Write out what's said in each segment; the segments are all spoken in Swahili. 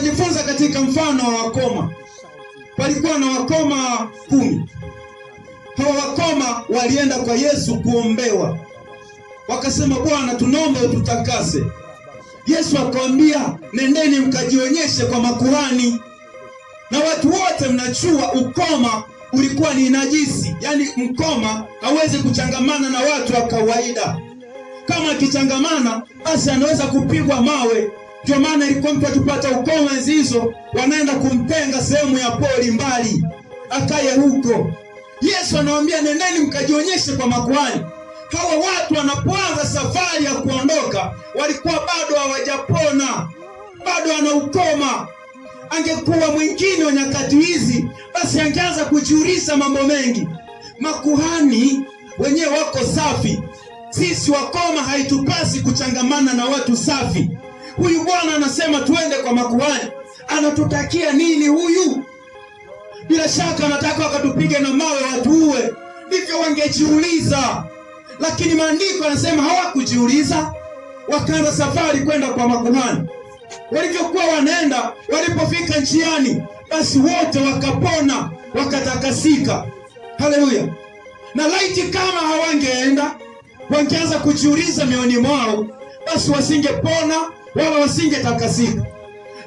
Tunajifunza katika mfano wa wakoma. Palikuwa na wakoma 10. Hawa wakoma walienda kwa Yesu kuombewa. Wakasema, Bwana, tunaomba ututakase. Yesu akawaambia, nendeni mkajionyeshe kwa makuhani. Na watu wote mnajua ukoma ulikuwa ni najisi. Yaani mkoma hawezi kuchangamana na watu wa kawaida. Kama akichangamana basi anaweza kupigwa mawe. Ndio maana ilikuwa mtu atupata ukoma hizo, wanaenda kumtenga sehemu ya pori mbali, akaye huko. Yesu anawaambia, nendeni mkajionyeshe kwa makuhani. Hawa watu wanapoanza safari ya kuondoka walikuwa bado hawajapona, bado wana ukoma. Angekuwa mwingine wa nyakati hizi, basi angeanza kujiuliza mambo mengi. Makuhani wenyewe wako safi. Sisi wakoma haitupasi kuchangamana na watu safi. Huyu Bwana anasema tuende kwa makuhani. Anatutakia nini huyu? Bila shaka anataka wakatupige na mawe watuue. Ndivyo wangejiuliza. Lakini maandiko yanasema hawakujiuliza. Wakaanza safari kwenda kwa makuhani. Walivyokuwa wanaenda, walipofika njiani, basi wote wakapona, wakatakasika. Haleluya. Na laiti kama hawangeenda, wangeanza kujiuliza mioyoni mwao, basi wasingepona wala wasingetakasika.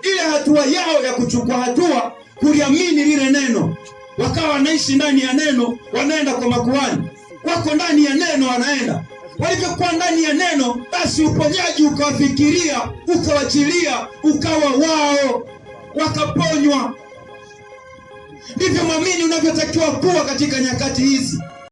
Ile hatua yao ya kuchukua hatua kuliamini lile neno, wakawa wanaishi ndani ya neno, wanaenda kwa makuhani. Wako ndani ya neno wanaenda. Walivyokuwa ndani ya neno, basi uponyaji ukawafikiria, ukawachilia, ukawa wao, wakaponywa. Ndivyo mwamini unavyotakiwa kuwa katika nyakati hizi.